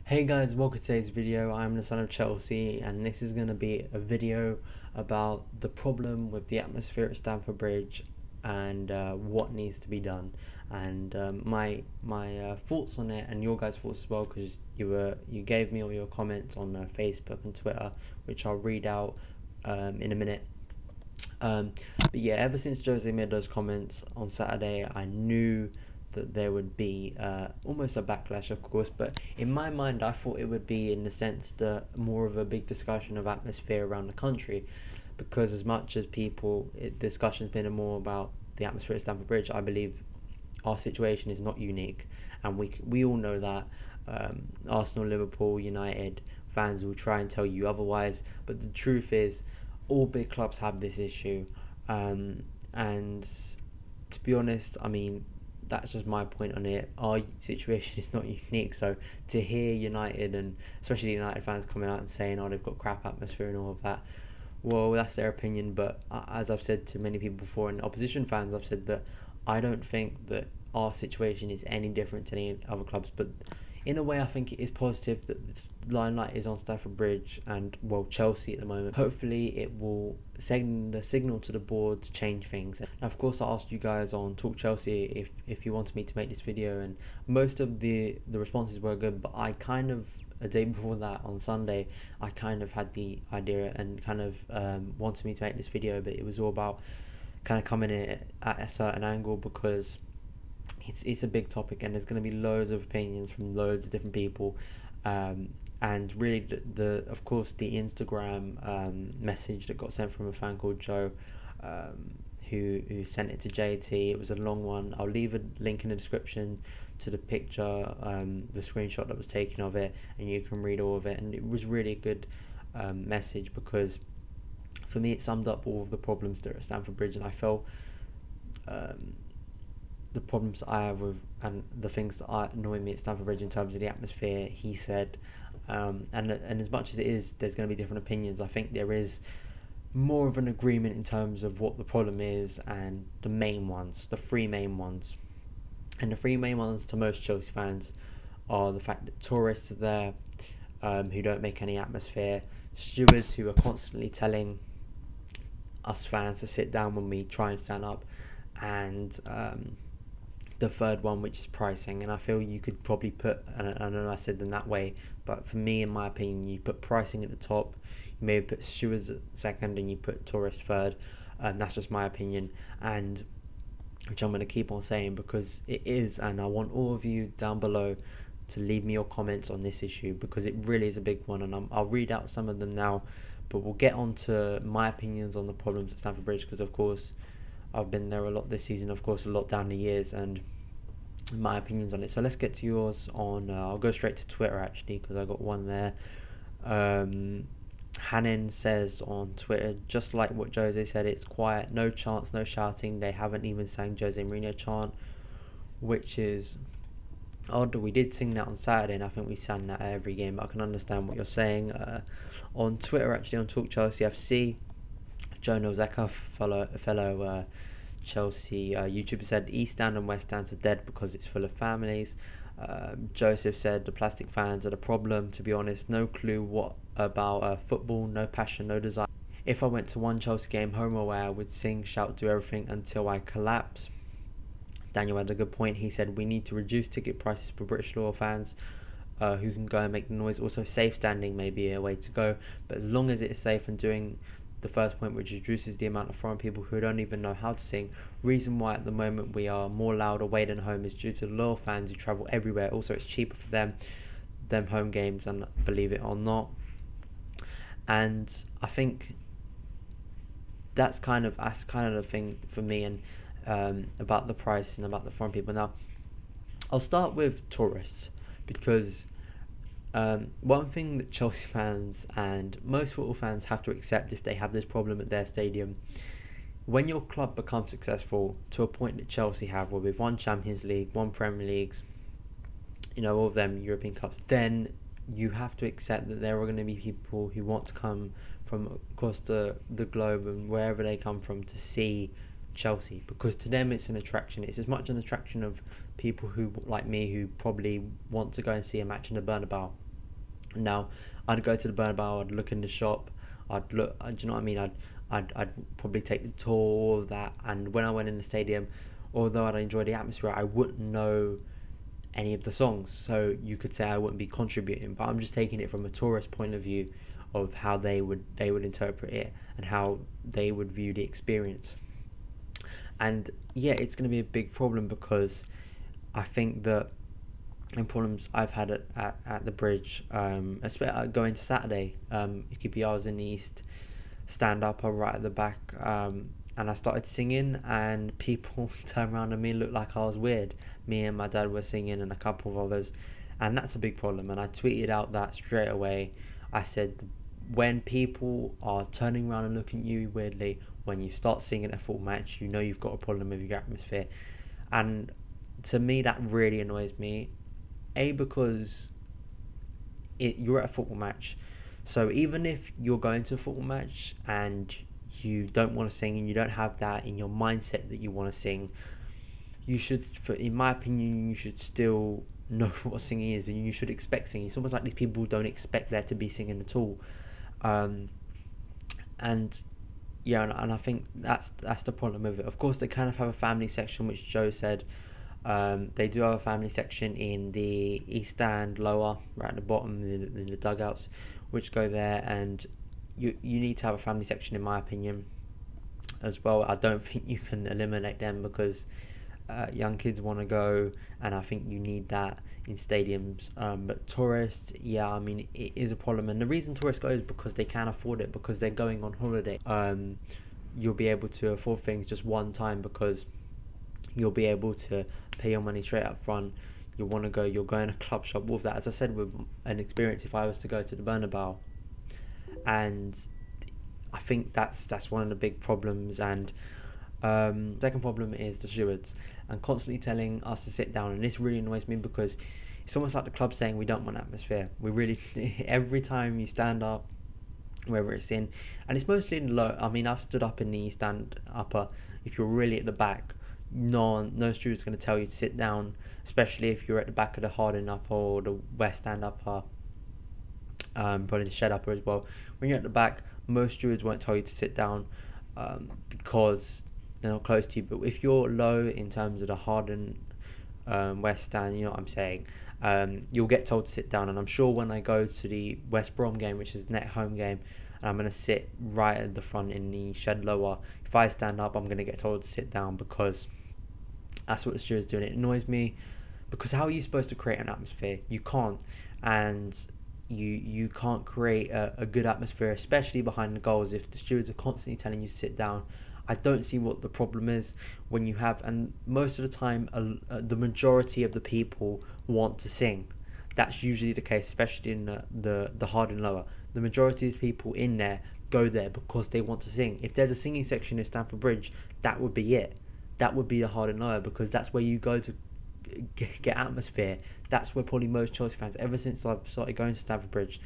Hey guys, welcome to today's video. I'm the son of Chelsea, and this is going to be a video about the problem with the atmosphere at Stamford Bridge and what needs to be done, and my thoughts on it, and your guys' thoughts as well, because you gave me all your comments on Facebook and Twitter, which I'll read out in a minute. But yeah, ever since Jose made those comments on Saturday, I knew that there would be almost a backlash, of course, but in my mind I thought it would be in the sense that more of a big discussion of atmosphere around the country, because as much as discussion's been more about the atmosphere at Stamford Bridge, I believe our situation is not unique, and we all know that. Arsenal, Liverpool, United fans will try and tell you otherwise, but the truth is all big clubs have this issue, and to be honest, I mean, that's just my point on it. Our situation is not unique. So to hear United, and especially United fans, coming out and saying, "Oh, they've got crap atmosphere" and all of that, well, that's their opinion. But as I've said to many people before, and opposition fans, I've said that I don't think that our situation is any different to any other clubs. But in a way, I think it is positive that the limelight is on Stamford Bridge and, well, Chelsea at the moment. Hopefully it will send a signal to the board to change things. And of course, I asked you guys on Talk Chelsea if you wanted me to make this video, and most of the responses were good, but I kind of, a day before that on Sunday, I kind of had the idea and kind of wanted me to make this video, but it was all about kind of coming in at a certain angle, because it's a big topic and there's going to be loads of opinions from loads of different people, and really of course the Instagram message that got sent from a fan called Joe, who sent it to JT. It was a long one. I'll leave a link in the description to the picture, the screenshot that was taken of it, and you can read all of it. And it was really a good message, because for me it summed up all of the problems that are at Stamford Bridge, and I felt the problems I have with, and the things that annoy me at Stamford Bridge in terms of the atmosphere, he said, and as much as it is, there's going to be different opinions, I think there is more of an agreement in terms of what the problem is, and the main ones, the three main ones. And the three main ones to most Chelsea fans are the fact that tourists are there, who don't make any atmosphere, stewards who are constantly telling us fans to sit down when we try and stand up, and the third one, which is pricing. And I feel you could probably put, and I know I said them that way, but for me, in my opinion, you put pricing at the top, you maybe put stewards at second, and you put tourists third. That's just my opinion, and which I'm going to keep on saying, because it is, and I want all of you down below to leave me your comments on this issue, because it really is a big one, and I'll read out some of them now, but we'll get on to my opinions on the problems at Stamford Bridge, because of course I've been there a lot this season, of course a lot down the years, and my opinions on it. So let's get to yours on, I'll go straight to Twitter actually, because I got one there. Hannon says on Twitter, just like what Jose said, it's quiet, no chants, no shouting, they haven't even sang Jose Mourinho chant, which is odd. We did sing that on Saturday, and I think we sang that at every game, but I can understand what you're saying. On Twitter actually, on Talk Chelsea FC, Jonah Zeka, fellow Chelsea YouTuber, said East Stand and West Stands are dead because it's full of families. Joseph said the plastic fans are the problem. To be honest, no clue what about football, no passion, no desire. If I went to one Chelsea game, home or away, I would sing, shout, do everything until I collapse. Daniel had a good point. He said we need to reduce ticket prices for British loyal fans who can go and make the noise. Also, safe standing may be a way to go, but as long as it's safe, and doing the first point, which reduces the amount of foreign people who don't even know how to sing. Reason why at the moment we are more loud away than home is due to the loyal fans who travel everywhere. Also, it's cheaper for them home games, and believe it or not. And I think that's kind of the thing for me, and about the price and about the foreign people. Now I'll start with tourists, because one thing that Chelsea fans and most football fans have to accept if they have this problem at their stadium, when your club becomes successful to a point that Chelsea have, where we've won Champions League, won Premier Leagues, all of them European Cups, then you have to accept that there are going to be people who want to come from across the globe and wherever they come from to see Chelsea, because to them it's an attraction. It's as much an attraction of people who, like me, who probably want to go and see a match in the Bernabeu. Now, I'd go to the Bernabeu, I'd look in the shop, I'd look, do you know what I mean? I'd probably take the tour of that, and when I went in the stadium, although I'd enjoy the atmosphere, I wouldn't know any of the songs, so you could say I wouldn't be contributing. But I'm just taking it from a tourist point of view of how they would interpret it and how they would view the experience. And yeah, it's going to be a big problem, because I think that and problems I've had at the bridge, especially going to Saturday, it could be I was in the East stand up or right at the back, and I started singing, and people turned around at me and looked like I was weird. Me and my dad were singing and a couple of others, and that's a big problem. And I tweeted out that straight away. I said, when people are turning around and looking at you weirdly when you start singing a full match, you know you've got a problem with your atmosphere. And to me, that really annoys me. Because you're at a football match, so even if you're going to a football match and you don't want to sing and you don't have that in your mindset that you want to sing, you should, in my opinion, you should still know what singing is, and you should expect singing. It's almost like these people don't expect there to be singing at all. And yeah, and I think that's the problem with it. Of course, they kind of have a family section, which Joe said. They do have a family section in the East Stand lower, right at the bottom, in the dugouts, which go there, and you need to have a family section, in my opinion, as well. I don't think you can eliminate them, because young kids want to go, and I think you need that in stadiums. But tourists, yeah, I mean, it is a problem, and the reason tourists go is because they can't afford it, because they're going on holiday. You'll be able to afford things just one time, because you'll be able to pay your money straight up front. You'll want to go, you'll go in a club shop with that. As I said, with an experience, if I was to go to the Bernabeu, and I think that's one of the big problems. And second problem is the stewards, and constantly telling us to sit down. And this really annoys me, because it's almost like the club saying we don't want atmosphere. We really, every time you stand up, whether it's in, and it's mostly in the low. I mean, I've stood up in the stand upper. If you're really at the back, no steward's going to tell you to sit down, especially if you're at the back of the Harding upper or the West Stand upper, probably the Shed upper as well. When you're at the back, most stewards won't tell you to sit down, because they're not close to you. But if you're low in terms of the Harding, West Stand, you know what I'm saying, you'll get told to sit down. And I'm sure when I go to the West Brom game, which is net home game, and I'm going to sit right at the front in the Shed lower, if I stand up, I'm going to get told to sit down, because that's what the steward's doing. It annoys me, because how are you supposed to create an atmosphere? You can't. And you can't create a good atmosphere, especially behind the goals, if the stewards are constantly telling you to sit down. I don't see what the problem is when you have, and most of the time, the majority of the people want to sing. That's usually the case, especially in the hard and lower. The majority of people in there go there because they want to sing. If there's a singing section in Stamford Bridge, that would be it. That would be the hard and lower, because that's where you go to get atmosphere. That's where probably most Chelsea fans, ever since I've started going to Stamford Bridge,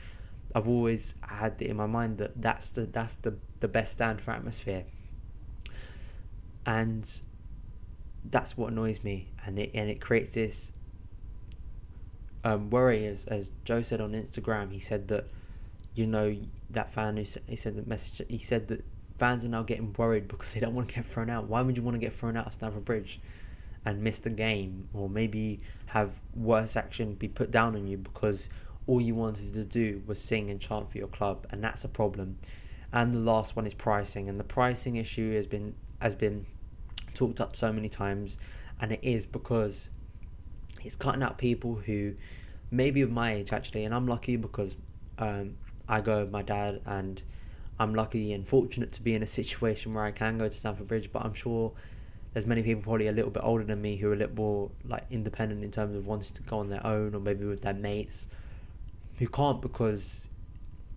I've always had it in my mind that that's the best stand for atmosphere. And that's what annoys me, and it creates this worry, as Joe said on Instagram. He said that, you know, that fan he said the message. He said that fans are now getting worried because they don't want to get thrown out. Why would you want to get thrown out of Stamford Bridge and miss the game, or maybe have worse action be put down on you because all you wanted to do was sing and chant for your club? And that's a problem. And the last one is pricing, and the pricing issue has been talked up so many times, and it is because it's cutting out people who maybe of my age actually. And I'm lucky because I go with my dad, and I'm lucky and fortunate to be in a situation where I can go to Stamford Bridge. But I'm sure there's many people probably a little bit older than me who are a little more like independent in terms of wanting to go on their own, or maybe with their mates, who can't because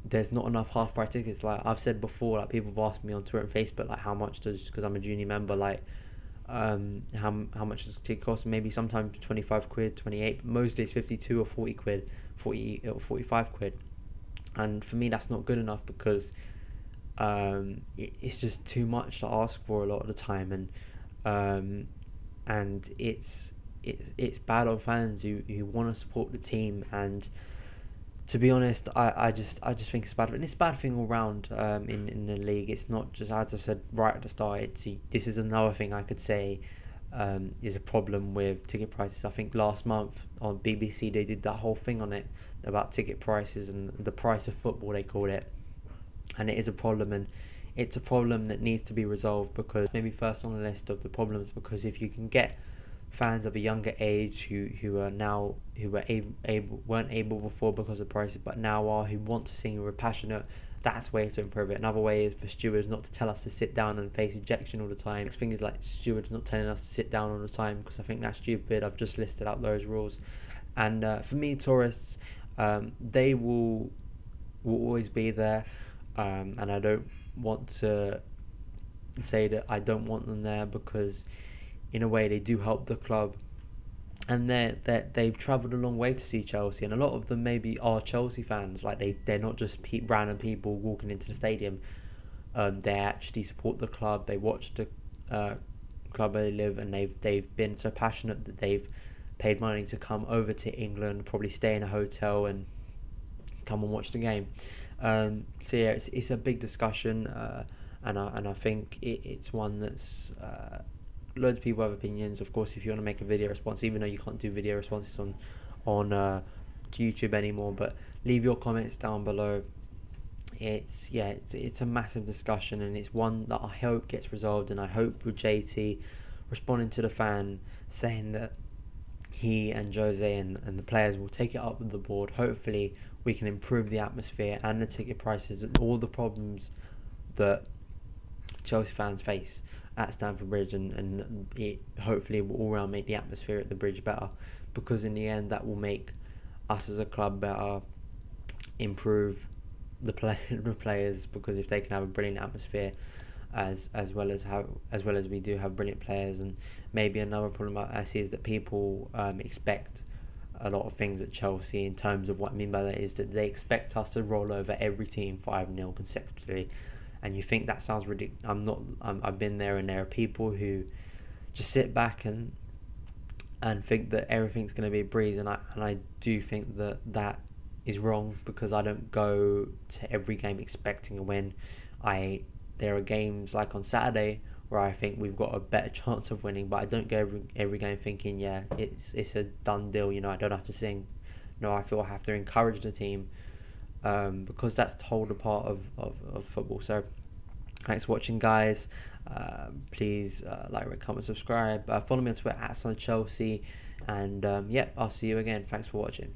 there's not enough half price tickets. Like I've said before, like people have asked me on Twitter and Facebook, like how much does, because I'm a junior member, like how much does a ticket cost? Maybe sometimes 25 quid, 28, but mostly it's 52 or 40 quid, 40 or 45 quid. And for me that's not good enough, because it's just too much to ask for a lot of the time. And it's bad on fans who want to support the team. And to be honest, I just think it's bad, and it's a bad thing all round in the league. It's not just, as I've said right at the start. This is another thing I could say is a problem with ticket prices. I think last month on BBC they did that whole thing on it about ticket prices and the price of football, they called it, and it is a problem, and it's a problem that needs to be resolved, because maybe first on the list of the problems, because if you can get fans of a younger age who weren't able before because of prices, but now are, who want to sing, who are passionate, that's a way to improve it. Another way is for stewards not to tell us to sit down and face ejection all the time. Next thing is like stewards not telling us to sit down all the time, because I think that's stupid. I've just listed out those rules, and for me, tourists, they will always be there, and I don't want to say that I don't want them there, because in a way they do help the club, and they've travelled a long way to see Chelsea, and a lot of them maybe are Chelsea fans. Like they're not just random people walking into the stadium. They actually support the club. They watch the club where they live, and they've been so passionate that they've paid money to come over to England, probably stay in a hotel and come and watch the game. So yeah, it's a big discussion, and I think it's one that's loads of people have opinions. Of course, if you want to make a video response, even though you can't do video responses on YouTube anymore, but leave your comments down below. It's a massive discussion, and it's one that I hope gets resolved, and I hope with JT responding to the fan saying that he and Jose and the players will take it up with the board. Hopefully we can improve the atmosphere and the ticket prices and all the problems that Chelsea fans face at Stamford Bridge, and it hopefully will all round make the atmosphere at the bridge better, because in the end that will make us as a club better, improve the players, because if they can have a brilliant atmosphere as well as we do have brilliant players. And maybe another problem I see is that people expect a lot of things at Chelsea. In terms of what I mean by that is that they expect us to roll over every team 5-0 consecutively, and you think that sounds ridiculous. I've been there, and there are people who just sit back and think that everything's going to be a breeze, and I do think that is wrong, because I don't go to every game expecting a win. There are games like on Saturday where I think we've got a better chance of winning, but I don't go every game thinking, yeah, it's a done deal, I don't have to sing. No, I feel I have to encourage the team, because that's the whole part of football. So thanks for watching, guys. Please like, rate, comment, subscribe. Follow me on Twitter @SonChelsea, and yeah, I'll see you again. Thanks for watching.